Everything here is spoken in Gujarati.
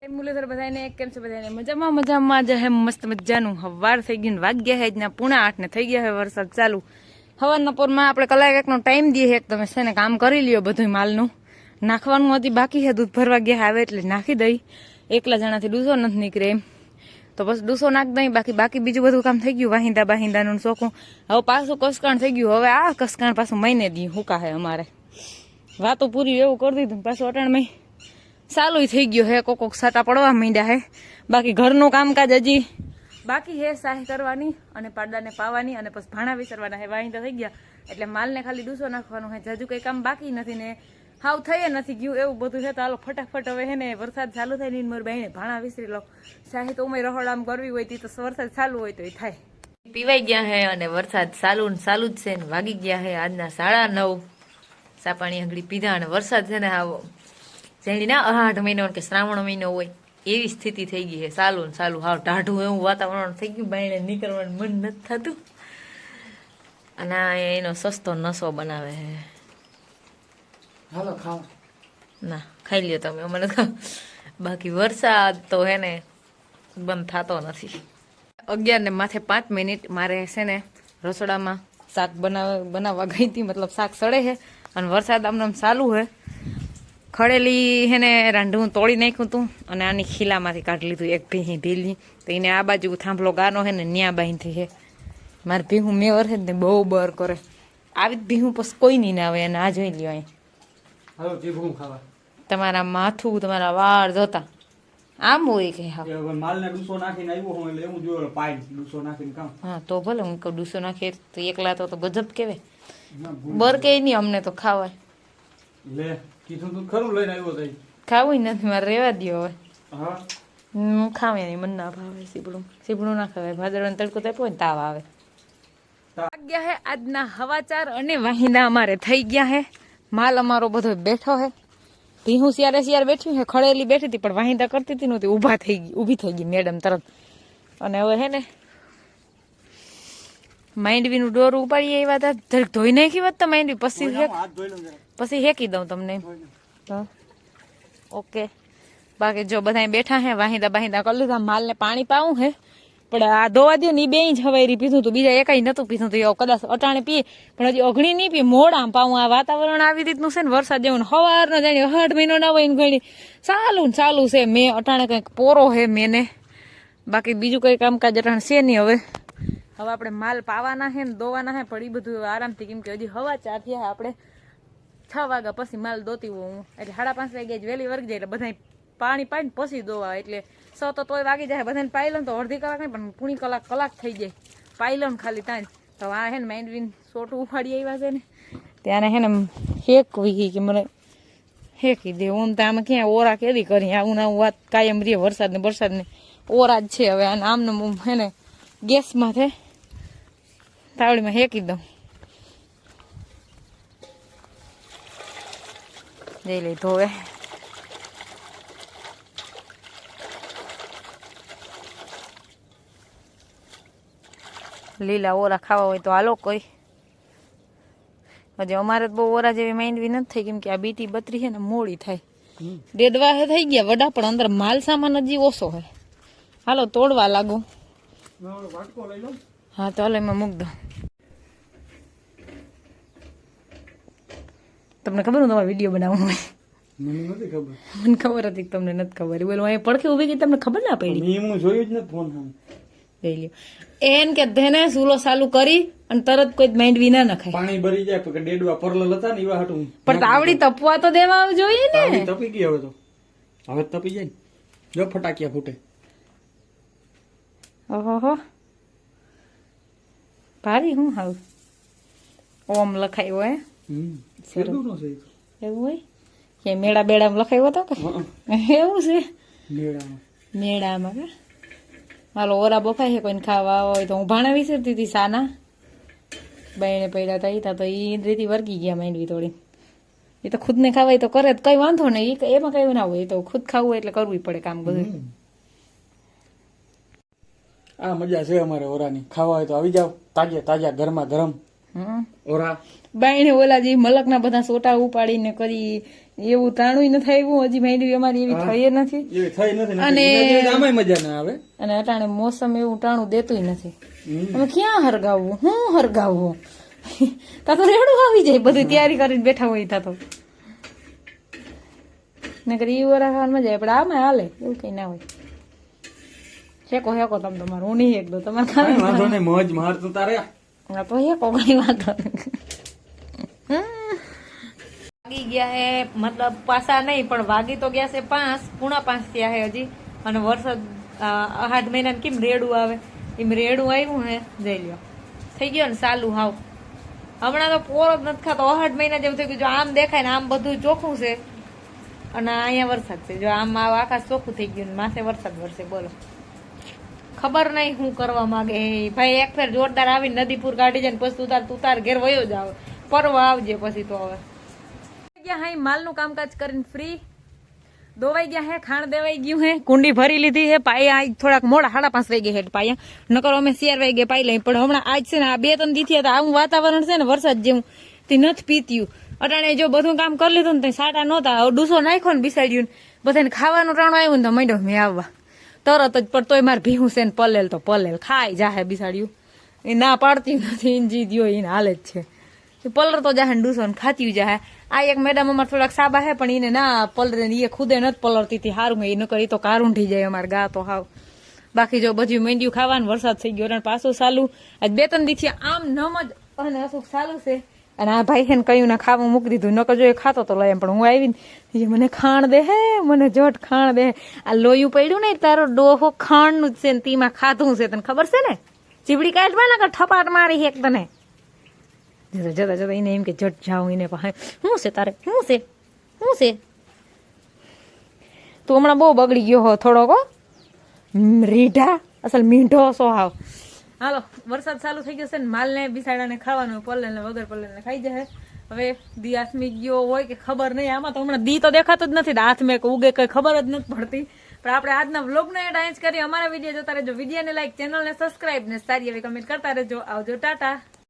મુરલીધર બધાને કેમ છે? બધાને મજામાં જ હે. મસ્ત મજાનું હવાર થઈ ગયું. વાગ્યા હે જ 8:30 ને થઈ ગયા હે વરસાદ ચાલુ. હવારના પોરમાં આપણે કલાક એકનો ટાઈમ દઈએ એક તમે છે ને કામ કરી લ્યો. બધું માલનું નાખવાનું હજી બાકી છે. દૂધ ભરવા ગયા આવે એટલે નાખી દઈ. એકલા જણાથી ડૂસો નથી નીકળે એમ તો બસ ડૂસો નાખ દઈ. બાકી બીજું બધું કામ થઈ ગયું. વાહિંદાનું ચોખ્ખું. હવે પાછું કસકાણ થઈ ગયું. હવે આ કસકાણ પાછું મહિને દી હુકા હે અમારે. વાતો પૂરી એવું કરી દીધું. પાછું અટાણમાં ચાલુ થઈ ગયો હે. કોક સાટા પડવા માંડ્યા હે. બાકી ઘરનું કામકાજ હજી બાકી હે. સાહી કરવાની અને પાડાને પાવાની અને પછી ભાણા વિસરવાના હે. વાહિંદા થઈ ગયા એટલે માલને ખાલી ડૂસો નાખવાનું હે. હજુ કઈ કામ બાકી નથી ને હાવ થઈ નથી ગયું એવું બધું છે. તો હાલો ફટાફટ હવે હે ને વરસાદ ચાલુ થાય ને મારી બાઈને ભાણા વિસરી લો. સાહી તો ઉમેર રહોડામ કરવી હોય તી તો વરસાદ ચાલુ હોય તો એ થાય. પીવાઈ ગયા હે અને વરસાદ ચાલુ જ છે ને વાગી ગયા હે આજના 9:30. સાપાણી આંગળી પીધા અને વરસાદ છે ને આવો જેની ના 8 મહિનો કે શ્રાવણ મહિનો હોય એવી સ્થિતિ થઈ ગઈ છે. ચાલુ હાવ ટાઢું એવું વાતાવરણ થઈ ગયું. બાયણે નીકળવાનું મન નથી થતું. અને એનો સસ્તો નસો બનાવે છે. હાલો ખાવ ના ખાઈ લ્યો તમે. અમને બાકી વરસાદ તો હે ને બંધ થતો નથી. 11 ને માથે 5 મિનિટ મારે છે ને રસોડામાં શાક બનાવવા ગઈ હતી. મતલબ શાક સડે છે અને વરસાદ આમ ચાલુ છે. ખડેલી હે ને રાંઢું તોડી નાખ્યું હતું અને આની ખીલામાંથી કાઢી લીધું એક ભીહી ઢીલી. તો એને આ બાજુ થાંભલો ગાનો હે ને ન્યા બાંધી છે. મારે ભીહું મેવર છે ને બહુ બર કરે. આવી જ ભીહું પછી કોઈ નહીં ના આવે. અને આ જોઈ લ્યો અહીં હાલો જીભું ખાવા. તમારા માથું તમારા વાળ જોતા આમ હોય કે હા માલને ડૂસો નાખીને આવ્યો હું એટલે એવું જોયો પાઈ ડૂસો નાખીને કામ. હા તો ભલે હું કહું ડૂસો નાખીએ તો એકલા તો ગજબ કેવાય. બર કે નહીં અમને તો ખાવાય. લે કીધું તું ખરું લઈને આવ્યો તઈ. ખાવું નથી મારે રેવા દો હવે. હા હું ખાવે નહીં. મને ના ભાવે સીબડું ના ખાવાય. ભાદરવાનો તડકો તાપ્યો ને તાવ આવે. વાગ્યા હે આજના 4:15 અને વાહિંદા અમારે થઈ ગયા હે. માલ અમારો બધો બેઠો હે. ભીહું શિયાર બેઠી હે. ખડેલી બેઠી હતી પણ વાહિંદા કરતી હતી નહોતી. ઊભી થઈ ગઈ મેડમ તરત. અને હવે હે ને માંડવીનું ડોર ઉપાડીએ એ વાત જરીક ધોઈ નાખી વાત તો માંડવી પછી હેકી દઉં તમને. ઓકે બાકી જો બધા બેઠા હે. વાહિંદા કરી લીધા. માલને પાણી પાવું હે પણ આ ધોવા દે ને એ 2 જ હવારી પીધું હતું. બીજા એકાઈ નતું પીધું હતું. કદાચ અટાણે પીએ પણ હજી અઘણી નહીં પીએ. મોડા પાવું. આ વાતાવરણ આવી રીતનું છે ને વરસાદ જેવું સવાર નો જાણી 8 મહિનો ના હોય ને ઘણી ચાલુ છે. મેં અટાણે કંઈક પોરો હે મેને. બાકી બીજું કઈ કામકાજ અટાણે છે નહીં. હવે આપણે માલ પાવાના હે ને દોવાના હે પણ એ બધું આરામથી. કેમ કે હજી 4:15 થયા. આપણે 6 વાગ્યા પછી માલ દોતી હું એટલે 5:30 વાગ્યા જ વહેલી વર્ગ જાય એટલે બધા પાણી પાઈને પછી દોવા. એટલે 6 તોય વાગી જાય. બધાને પાઈ લો તો અડધી કલાક નહીં પણ પૂણી કલાક થઈ જાય. પાઈ લો ને ખાલી ત્યાં તો આ હે ને માંડવીને સોટું ઉપાડી આવ્યા છે ને ત્યારે હે ને હેકવી કે મને હેકી દે. હું તો આમાં ક્યાં ઓરા કેદી કરી. આવું ના વાત કાયમ રે. વરસાદને ઓરા જ છે. હવે આમને હે ને ગેસમાં તાવડીમાં હેકી દઉં. જઈ લઈ ધોવે. લીલા ઓરા ખાવા હોય તો હાલો કોઈ. હજી અમારે તો બહુ ઓરા જેવી માંડવી નથી થઈ. કેમ કે આ બીટી બત્રી છે ને મોડી થાય. 1.5 વાગે થઈ ગયા વડા પણ અંદર માલ સામાન હજી ઓછો હોય. હાલો તોડવા લાગુ. હા તો હાલો એમાં મૂક દો. તમને ખબર હું તમારે વિડીયો બનાવવાનો હોય? મને ખબર હતી તમને નથી ખબર. બોલો અહીંયા પડખે ઉભી ગઈ તમને ખબર ના પડી. હું જોયું જ નથી ફોન. લઈ લ્યો એન કે ધેને સુલો ચાલુ કરી અને તરત કોઈ માંડવી ના નખાય. પાણી ભરી જાય પણ ડેડવા પરલ હતા ને એવા હતું. પણ તાવડી તપવા તો દેવા જોઈએ ને. તપી ગઈ હવે તપી જાય ને. જો ફટાકિયા ફૂટે. ઓહો ભારી હું હાવ ઓમ લખાયો હે. એવું હોય કે મેળા બેડામાં લખાયો હતો કે એવું છે મેળામાં કે. હાલો ઓરા બફાય છે કોઈને ખાવા હોય તો હું ભાણા વિસરતી હતી. સાના બાઈને પડ્યા હતા તો એ રીતે વર્ગી ગયા માંડવી તોડી. એ તો ખુદ ને ખાવાય તો કરે કઈ વાંધો નહીં. એમાં કઈ ના હોય. એ તો ખુદ ખાવું હોય એટલે કરવું પડે કામ બધું. આ મજા છે અમારે ઓરાની. ખાવા હોય તો આવી જાવ. તાજા ગરમા ગરમ ઓરા. બાઈને ઓલા જે મલકના બધા સોટા ઉપાડીને કરી એવું ટાણું નથી આવ્યું હજી માંડવી અમારી એવી થઈ નથી એવી થઈ નથી ને અને- એના જેવી આમાંય મજા ના આવે અને અટાણે મોસમ એવું ટાણું દેતું નથી હમ. અમે ક્યાં હરગાવવું હું હરગાવવું તા તો રેડું આવી જાય બધી તૈયારી કરીને બેઠા હોય તા તો નકર ઈ ઓરા ખાવાનું મજા આવે પણ આમાં હાલે એવું કઈ ના હોય હેકો હેકો તમે તમારું હું નહીં એકદો તમારે કાંઈ ખાવાનું વાંધો નહીં મોજ માર તું તારે હા તો હેકો કઈ વાંધો વાગી ગયા હે મતલબ પાછા નહીં પણ વાગી તો ગયા છે 5 પૂણા 5 થયા હે હજી અને વરસાદ 8 મહિના કેમ રેડું આવે એમ રેડું આવ્યું હે જઈ લ્યો થઈ ગયો ને ચાલુ હાવ હમણાં તો પોરો જ નથી ખાતો 8 મહિના જેવું થઈ ગયું જો આમ દેખાય ને આમ બધું ચોખ્ખું છે અને અહીંયા વરસાદ છે જો આમ આકાશ ચોખ્ખું થઈ ગયું ને માથે વરસાદ વરસે બોલો ખબર નહીં શું કરવા માંગે ભાઈ એક ફેર જોરદાર આવીને નદીપુર કાઢી જાય ને પછી તું તાર ઘેર વયો જ આવે પરવા આવજે પછી તો હવે ગયા હે માલનું કામકાજ કરીને ફ્રી દોવાઈ ગયા હે ખાણ દેવાઈ ગયું હે કુંડી ભરી લીધી હે પાયા થોડાક મોડા 5:30 વાગે હે પાયા નકર અમે 4 વાગે પાઈ લઈ પણ હમણાં આજ છે ને આ 2-3 દી થયા આવું વાતાવરણ છે ને વરસાદ જેવું તે નથી પીત્યું અટાણે જો બધું કામ કરી લીધું ને તો સાટા નહોતા ડૂસો નાખ્યો ને બિસાડ્યું બધાને ખાવાનું ટાણું આવ્યું ને તો માંડ્યો મેં આવવા તરત જ પણ તોય મારે ભીહું છે ને પલેલ તો પલેલ ખાઈ જાહે બિસાડ્યું એ ના પાડતી નથી ઇંજી દ્યો એને હાલે જ છે પલર તો જાહે ડૂસો ને ખાતી જાહે આ એક મેડમ અમારે થોડાક સાબા હે પણ એને ના પલરે ને એ ખુદે નથી પલરતી હતી સારું એ નકર ઈ તો કારુંઠી જાય અમારે ગા તો હાવ બાકી જો બધું માંડ્યું ખાવાનું વરસાદ થઈ ગયો પાછું ચાલુ આજ 2-3 દી આમ નમ જ અને અસુખ ચાલુ છે અને આ ભાઈ છે ને કયું ના ખાવું મૂકી દીધું નકર જો એ ખાતો તો લઈ એમ પણ હું આવીને મને ખાણ દે હે મને જટ ખાણ દે આ લોયું પડ્યું ને તારો ડોહો ખાણ નું જ છે ને તેમાં ખાધું છે તને ખબર છે ને ચીબડી કાઢવા ના ઠપાટ મારી એક તને જતા જતા એને એમ કે જટ જાઉં એને પાસે શું છે તારે શું છે તું હમણાં બહુ બગડી ગયો હો થોડોક રીઢા અસલ મીંઢો સો હાવ હાલો વરસાદ ચાલુ થઈ ગયો છે ને માલને બિસાડાને ખાવાનું પલ્લે ને વગર પલ્લે ને ખાઈ જાય હવે દી હાથમી ગયો હોય કે ખબર નહીં આમાં તો હમણાં દી તો દેખાતો જ નથી હાથ મેં ઉગે કઈ ખબર જ નથી પડતી પણ આપણે આજના વ્લોગને એડ જ કરી અમારા વિડીયો જોતા રહેજો વિડીયોને લાઈક ચેનલને સબસ્ક્રાઈબ ને સારી એવી કમેન્ટ કરતા રહેજો આવજો ટાટા